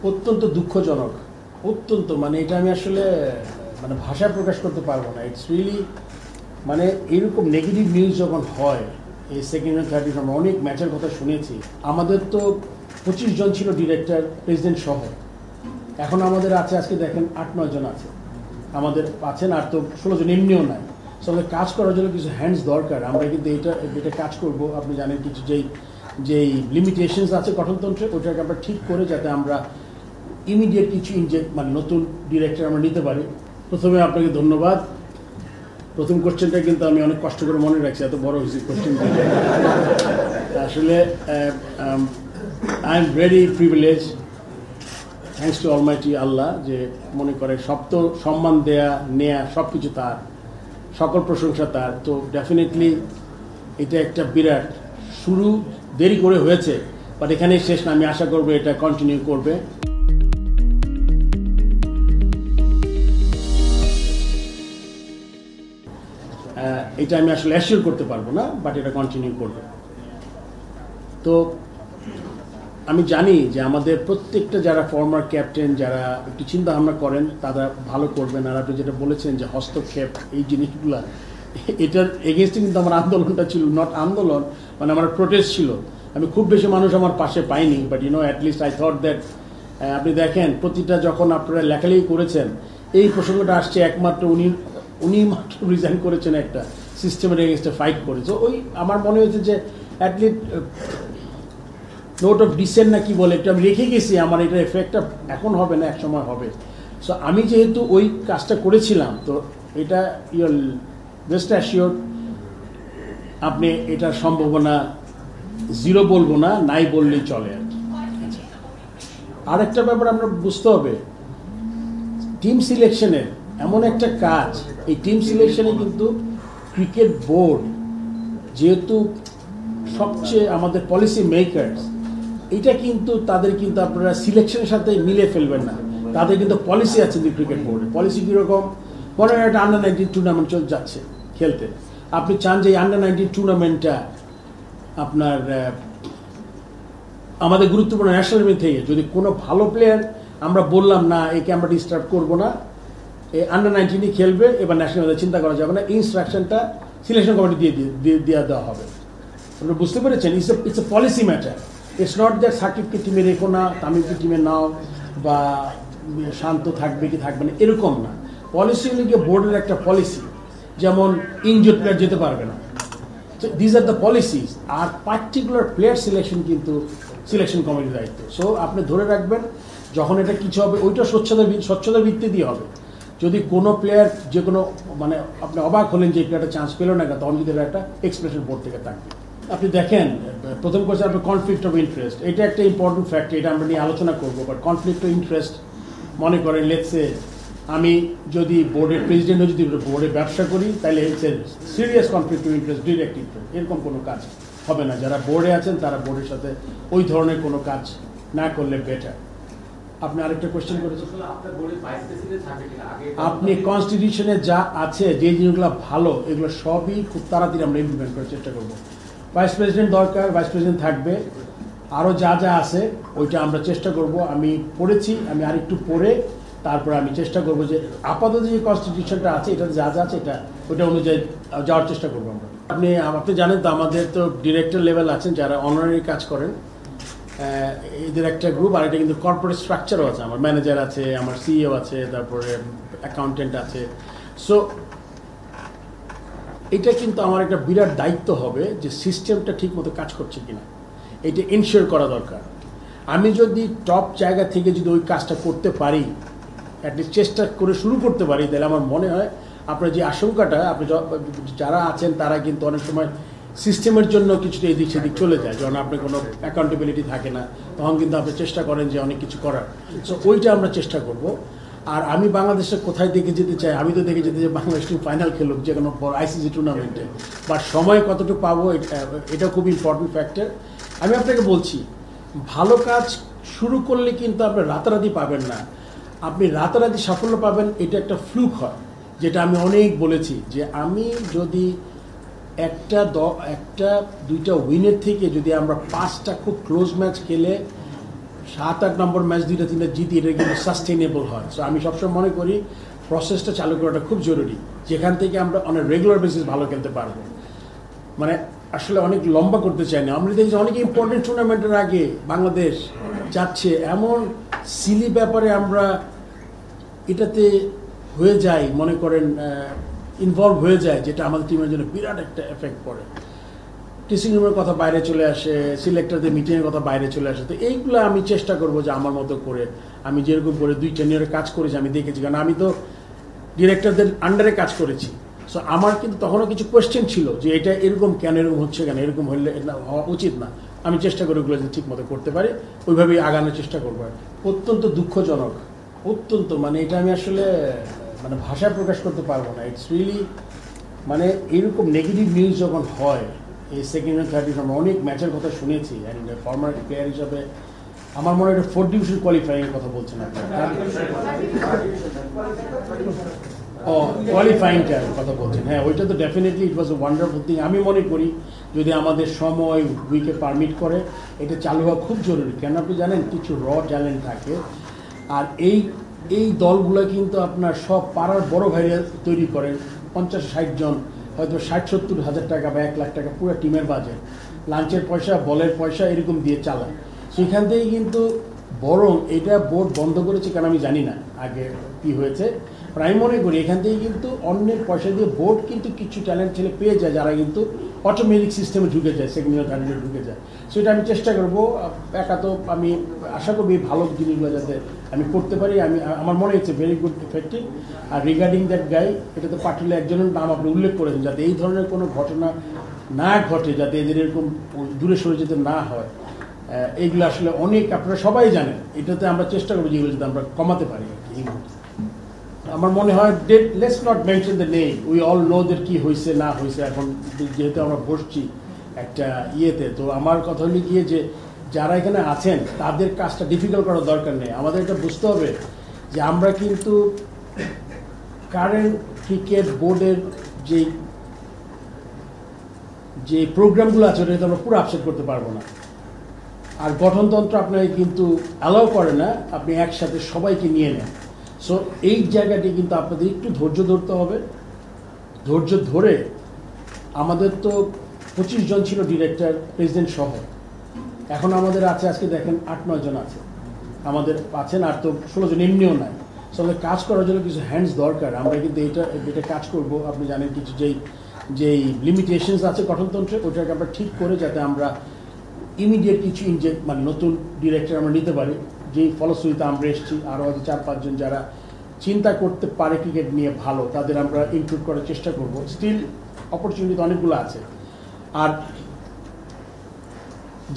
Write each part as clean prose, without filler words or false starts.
অত্যন্ত দুঃখজনক, অত্যন্ত, মানে এটা আমি আসলে মানে ভাষায় প্রকাশ করতে পারবো না। ইটস রিয়েলি মানে এরকম নেগেটিভ নিউজ যখন হয় এই সেকেন্ড অ্যান্ড থার্ড আমরা অনেক ম্যাচের কথা শুনেছি। আমাদের তো 25 জন ছিল ডিরেক্টর, প্রেসিডেন্ট সহ। এখন আমাদের আছে, আজকে দেখেন 8-9 জন আছে আমাদের আছেন, আর তো 16 জন এমনিও নাই। সো আমাদের কাজ করার জন্য কিছু হ্যান্ডস দরকার। আমরা কিন্তু এটা কাজ করব। আপনি জানেন কিছু যেই লিমিটেশনস আছে গঠনতন্ত্রে, ওইটাকে আমরা ঠিক করে যাতে আমরা ইমিডিয়েট কিছু মানে নতুন ডিরেক্টর আমরা নিতে পারি। প্রথমে আপনাকে ধন্যবাদ। প্রথম কোশ্চেনটা কিন্তু আমি অনেক কষ্ট করে মনে রাখছি, এত বড় হয়েছে কোশ্চেনটা। আসলে I am very privilege, thanks to almighty Allah, যে মনে করে সব তো সম্মান নেয়া সব কিছু তার, সকল প্রশংসা তার। তো ডেফিনেটলি এটা একটা বিরাট শুরু, দেরি করে হয়েছে, বাট এখানেই শেষ না। আমি আশা করবো এটা কন্টিনিউ করবে। এটা আমি আসলে অ্যাসিওর করতে পারবো না, বাট এটা কন্টিনিউ করবে। তো আমি জানি যে আমাদের প্রত্যেকটা যারা ফর্মার ক্যাপ্টেন, যারা একটু চিন্তা ভাবনা করেন, তারা ভালো করবেন। আর আপনি যেটা বলেছেন যে হস্তক্ষেপ, এই জিনিসগুলা, এটার এগেনস্টে কিন্তু আমার আন্দোলনটা ছিল, নট আন্দোলন মানে আমার প্রোটেস্ট ছিল। আমি খুব বেশি মানুষ আমার পাশে পাইনি, but at least I thought that. আপনি দেখেন প্রতিটা যখন আপনারা লেখালেখি করেছেন, এই প্রসঙ্গটা আসছে একমাত্র উনি মাত্র রিজাইন করেছেন একটা সিস্টেমের এগেনস্টে ফাইট করেছে। ওই আমার মনে হয়েছে যে অ্যাটলিস্ট নোট অফ ডিসেন্ট না কি বলে, এটা আমি রেখে গেছি। আমার এটা এফেক্টটা এখন হবে না, এক সময় হবে। সো আমি যেহেতু ওই কাজটা করেছিলাম, তো এটা ইউর বেস্ট অ্যাসিওর আপনি এটার সম্ভাবনা জিরো বলবো না, নাই বললেই চলে আর কি। আরেকটা ব্যাপার আমরা বুঝতে হবে, টিম সিলেকশনের এমন একটা কাজ, এই টিম সিলেকশনে কিন্তু ক্রিকেট বোর্ড যেহেতু সবচেয়ে আমাদের পলিসি মেকার্স, এটা কিন্তু তাদের কিন্তু আপনারা সিলেকশনের সাথে মিলে ফেলবেন না। তাদের কিন্তু পলিসি আছে ক্রিকেট বোর্ডে। পলিসি কীরকম? মনে হয় একটা আন্ডার-19 টুর্নামেন্ট যাচ্ছে খেলতে, আপনি চান যে এই আন্ডার-19 টুর্নামেন্টটা আপনার আমাদের গুরুত্বপূর্ণ ন্যাশনাল টিম থেকে যদি কোনো ভালো প্লেয়ার আমরা বললাম না, একে আমরা ডিস্টার্ব করবো না, এই আন্ডার-19ই খেলবে, এবার ন্যাশনাল চিন্তা করা যাবে না, ইনস্ট্রাকশনটা সিলেকশন কমিটি দিয়ে দেওয়া হবে। আপনি বুঝতে পেরেছেন? It's a policy matter. It's not that সাকিবকে টিমে রেখো না, তামিমকে টিমে নাও, বা শান্ত থাকবে কি থাকবে না, এরকম না। পলিসি হলে গিয়ে বোর্ডের একটা পলিসি, যেমন ইনজুর্ড প্লেয়ার যেতে পারবে না। This are the policies. আর পার্টিকুলার প্লেয়ার সিলেকশন কিন্তু সিলেকশন কমিটির দায়িত্ব। সো আপনি ধরে রাখবেন, যখন এটা কিছু হবে ওইটা স্বচ্ছতার ভিত্তি দিয়ে হবে। যদি কোনো প্লেয়ার যে কোনো মানে আপনি অবাক হলেন যে প্লেয়ারটা চান্স পেল না, তখন যদি একটা এক্সপ্রেশন বোর্ড থেকে থাকবে। আপনি দেখেন প্রথম কোয়েশ্চেন আপনার কনফ্লিক্ট অফ ইন্টারেস্ট, এটা একটা ইম্পর্টেন্ট ফ্যাক্টর, এটা আমরা নিয়ে আলোচনা করবো। বাট কনফ্লিক্ট অফ ইন্টারেস্ট, মনে করেন লেটসে আমি যদি বোর্ডের প্রেসিডেন্ট হয়ে যদি বোর্ডে ব্যবসা করি, তাহলে it's a serious conflict of interest, direct interest, এরকম কোনো কাজ হবে না। যারা বোর্ডে আছেন তারা বোর্ডের সাথে ওই ধরনের কোনো কাজ না করলে বেটার। আপনি আরেকটা কোয়েশ্চেন করেছেন, আপনি কনস্টিটিউশনে যা আছে যে জিনিসগুলো ভালো, এগুলো সবই খুব তাড়াতাড়ি আমরা ইমপ্লিমেন্ট করার চেষ্টা করবো। ভাইস প্রেসিডেন্ট দরকার, ভাইস প্রেসিডেন্ট থাকবে, আরও যা আছে ওইটা আমরা চেষ্টা করব। আমি পড়েছি, আমি আরেকটু পড়ে তারপরে আমি চেষ্টা করব যে আপাতত যে কনস্টিটিউশনটা আছে, এটাতে যা আছে এটা ওইটা অনুযায়ী যাওয়ার চেষ্টা করবো আমরা। আপনি জানেন তো আমাদের তো ডিরেক্টর লেভেল আছেন যারা অনারারি কাজ করেন, এদের একটা গ্রুপ। আর এটা কিন্তু কর্পোরেট স্ট্রাকচারও আছে, আমার ম্যানেজার আছে, আমার সিইও আছে, তারপরে অ্যাকাউন্টেন্ট আছে। সো এটা কিন্তু আমার একটা বিরাট দায়িত্ব হবে যে সিস্টেমটা ঠিক মতো কাজ করছে কিনা, এটা ইনশিওর করা দরকার। আমি যদি টপ জায়গা থেকে যদি ওই কাজটা করতে পারি, অ্যাটলিস্ট চেষ্টা করে শুরু করতে পারি, তাহলে আমার মনে হয় আপনার যে আশঙ্কাটা, আপনি যারা আছেন তারা কিন্তু অনেক সময় সিস্টেমের জন্য কিছুটা এদিক সেদিক চলে যায়, যখন আপনি কোনো অ্যাকাউন্টেবিলিটি থাকে না, তখন কিন্তু আপনি চেষ্টা করেন যে অনেক কিছু করার। সো ওইটা আমরা চেষ্টা করব। আর আমি বাংলাদেশে কোথায় দেখে যেতে চাই, আমি তো দেখে যেতে চাই বাংলাদেশ টিম ফাইনাল খেলুক যে কোনো আইসিসি টুর্নামেন্টে, বাট সময় কতটুকু পাবো এটা খুব ইম্পর্টেন্ট ফ্যাক্টর। আমি আপনাকে বলছি, ভালো কাজ শুরু করলে কিন্তু আপনি রাতারাতি পাবেন না, আপনি রাতারাতি সাফল্য পাবেন, এটা একটা ফ্লুক হয়। যেটা আমি অনেক বলেছি যে আমি যদি একটা দুইটা উইনের থেকে যদি আমরা 5টা খুব ক্লোজ ম্যাচ খেলে 7-8 নম্বর ম্যাচ 2-3 জিতি, এটা কিন্তু সাস্টেইনেবল হয়। সো আমি সবসময় মনে করি প্রসেসটা চালু করাটা খুব জরুরি, যেখান থেকে আমরা অনেক রেগুলার বেসিস ভালো খেলতে পারবো। মানে আসলে অনেক লম্বা করতে চাই না, আমরা দেখছি অনেক ইম্পর্টেন্ট টুর্নামেন্টের আগে বাংলাদেশ যাচ্ছে, এমন সিলি ব্যাপারে আমরা এটাতে হয়ে যাই, মনে করেন ইনভলভ হয়ে যায়, যেটা আমাদের টিমের জন্য বিরাট একটা এফেক্ট পড়ে। ড্রেসিং রুমের কথা বাইরে চলে আসে, সিলেক্টরদের মিটিংয়ের কথা বাইরে চলে আসে। তো এইগুলো আমি চেষ্টা করবো যে আমার মতো করে, আমি যেরকম করে 2 টেনিয়রে কাজ করেছি আমি দেখেছি, কারণ আমি তো ডিরেক্টরদের আন্ডারে কাজ করেছি। সো আমার কিন্তু তখনও কিছু কোয়েশ্চেন ছিল যে এটা এরকম কেন, এরকম হচ্ছে কেন, এরকম হলে হওয়া উচিত না। আমি চেষ্টা করি ওগুলো ঠিক মতো করতে পারি, ওইভাবেই আগানোর চেষ্টা করবো। অত্যন্ত দুঃখজনক, অত্যন্ত, মানে এটা আমি আসলে মানে ভাষায় প্রকাশ করতে পারবো না। ইটস রিয়েলি, মানে এরকম নেগেটিভ নিউজ যখন হয় এই সেকেন্ড অ্যান্ড থার্ড ডিভিশন, আমরা অনেক ম্যাচের কথা শুনেছি। অ্যান্ড ফর্মার প্লেয়ার হিসাবে আমার মনে হয় এটা 4th ডিভিশন কোয়ালিফাইয়ের কথা বলছেন আপনার, ও কোয়ালিফাইংটার কথা বলছেন। হ্যাঁ, ওইটা তো definitely it was a wonderful thing. আমি মনে করি যদি আমাদের সময় উইকে পারমিট করে এটা চালু হওয়া খুব জরুরি। কেন আপনি জানেন কিছু র ট্যালেন্ট থাকে, আর এই দলগুলো কিন্তু আপনার সব পাড়ার বড় ভাইরা তৈরি করেন, 50-60 জন, হয়তো 60-70 হাজার টাকা বা 1 লাখ টাকা পুরো টিমের বাজেট, লাঞ্চের পয়সা, বলের পয়সা, এরকম দিয়ে চালায়। সেখান থেকে কিন্তু বরং এটা বোর্ড বন্ধ করেছে, কেন আমি জানি না আগে কি হয়েছে। আমি মনে করি এখান থেকে কিন্তু অন্যের পয়সা দিয়ে বোর্ড কিন্তু কিছু ট্যালেন্ট ছেলে পেয়ে যায়, যারা কিন্তু অটোমেটিক সিস্টেমে ঢুকে যায়, সেকেন্ড ইয়ার থার্ড ইয়ারে ঢুকে যায়। সেটা আমি চেষ্টা করবো, একা তো আমি আশা করবো এই ভালো জিনিসগুলো যাতে আমি করতে পারি। আমার মনে হচ্ছে ভেরি গুড ইফেক্টিভ। আর রিগার্ডিং দ্যাট গাই, এটা তো পার্টিকুলার একজনের নাম আপনি উল্লেখ করেছেন, যাতে এই ধরনের কোনো ঘটনা না ঘটে, যাতে এদের এরকম দূরে সরে যেতে না হয়। এইগুলো আসলে অনেক আপনারা সবাই জানেন, এটাতে আমরা চেষ্টা করবো যেগুলো যাতে আমরা কমাতে পারি এই মুহূর্তে। আমার মনে হয় let's not mention the name, we all know দের কি হয়েছে না হয়েছে। এখন যেহেতু আমরা বসছি একটা ইয়েতে, তো আমার কথা হলো গিয়ে যে যারা এখানে আছেন তাদের কাজটা ডিফিকাল্ট করার দরকার নেই। আমাদের এটা বুঝতে হবে যে আমরা কিন্তু কারেন্ট ক্রিকেট বোর্ডের যে প্রোগ্রামগুলো আছে ওটা আমরা পুরো আপসেট করতে পারবো না। আর গঠনতন্ত্র আপনাকে কিন্তু অ্যালাউ করে না আপনি একসাথে সবাইকে নিয়ে নেন। সো এই জায়গাটি কিন্তু আপনাদের একটু ধৈর্য ধরতে হবে। ধৈর্য ধরে, আমাদের তো 25 জন ছিল ডিরেক্টর, প্রেসিডেন্ট সহ, এখন আমাদের আছে আজকে দেখেন 8-9 জন আছে আমাদের আছেন, আর তো 16 জন এমনিও নাই। সো আমাদের কাজ করার জন্য কিছু হ্যান্ডস দরকার। আমরা কিন্তু এটা কাজ করব। আপনি জানেন কিছু যেই লিমিটেশনস আছে গঠনতন্ত্রে, ওইটাকে আমরা ঠিক করে যাতে আমরা ইমিডিয়েট কিছু মানে নতুন ডিরেক্টর আমরা নিতে পারি, যেই ফলশ্রুতিতে আমরা এসেছি। আরও হয়তো 4-5 জন যারা চিন্তা করতে পারে ক্রিকেট নিয়ে ভালো, তাদের আমরা ইনক্লুড করার চেষ্টা করব। স্টিল অপরচুনিটি অনেকগুলো আছে। আর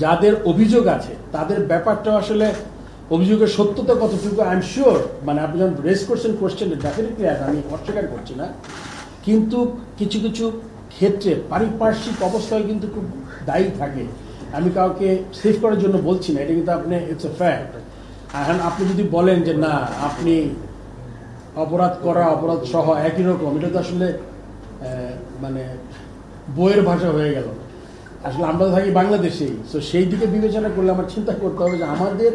যাদের অভিযোগ আছে তাদের ব্যাপারটা আসলে অভিযোগের সত্যতা কতটুকু আই এম শিওর, মানে আপনি যখন রেজ করছেন কোয়েশ্চেনটা ডেফিনেটলি আমি অস্বীকার করছি না, কিন্তু কিছু কিছু ক্ষেত্রে পারিপার্শ্বিক অবস্থায় কিন্তু খুব দায়ী থাকে। আমি কাউকে সেভ করার জন্য বলছি না, এটা কিন্তু আপনি ইটস এ ফ্যাক্ট। এখন আপনি যদি বলেন যে না আপনি অপরাধ করা অপরাধ সহ একই রকম, এটা তো আসলে মানে বইয়ের ভাষা হয়ে গেল। আসলে আমরা থাকি বাংলাদেশেই, সো সেই দিকে বিবেচনা করলে আমার চিন্তা করতে হবে যে আমাদের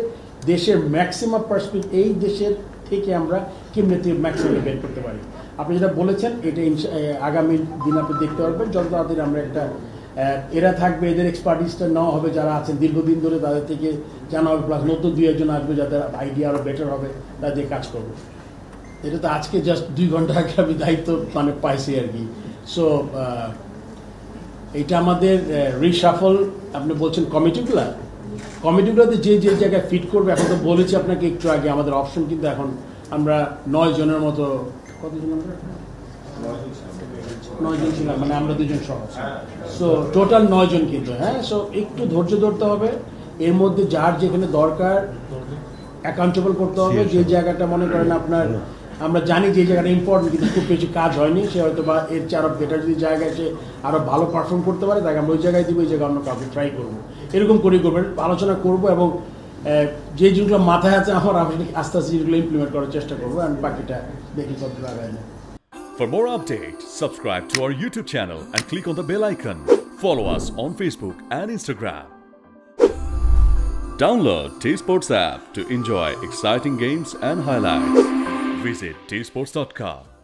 দেশের ম্যাক্সিমাম পার্সপেক্টিভ, এই দেশের থেকে আমরা কেমনি ম্যাক্সিমাম বের করতে পারি। আপনি যেটা বলেছেন এটা আগামী দিন আপনি দেখতে পারবেন, যত তাড়াতাড়ি আমরা একটা এরা থাকবে, এদের এক্সপার্টিসটা নেওয়া হবে, যারা আছেন দীর্ঘদিন ধরে তাদের থেকে জানা হবে, প্লাস নতুন 2-1 জন আসবে যাদের আইডিয়া আরও বেটার হবে, তাদের কাজ করবো। এটা তো আজকে জাস্ট 2 ঘন্টা আগে আমি দায়িত্ব মানে পাইছি আর কি। সো এটা আমাদের রিশাফল, আপনি বলছেন কমিটিগুলোতে যে জায়গায় ফিট করবে। এখন তো বলেছি আপনাকে একটু আগে, আমাদের অপশন কিন্তু এখন আমরা 9 জনের মতো, কতজন আমরা 9 জন ছিলাম, মানে আমরা 2 জন সহ। সো টোটাল 9 জন কিন্তু। হ্যাঁ, সো একটু ধৈর্য ধরতে হবে, এর মধ্যে যার যেখানে দরকার অ্যাকাউন্টেবল করতে হবে। যে জায়গাটা মনে করেন আপনার, আমরা জানি যে জায়গাটা ইম্পর্টেন্ট কিন্তু খুব বেশি কাজ হয়নি, সে হয়তো বা এর চেয়ে আরও বেটার যদি জায়গায় সে আরও ভালো পারফর্ম করতে পারে, তাকে আমরা ওই জায়গায় দিব, ওই জায়গায় অন্য কাউকে ট্রাই করবো। এরকম করেই করবেন, আলোচনা করবো, এবং যে জিনিসগুলো মাথায় আছে আমার আস্তে আস্তে জিনিসগুলো ইমপ্লিমেন্ট করার চেষ্টা করবো, আর বাকিটা দেখি কত লাগায় না। For more updates, subscribe to our YouTube channel and click on the bell icon. Follow us on Facebook and Instagram. Download T Sports app to enjoy exciting games and highlights. Visit tsports.com.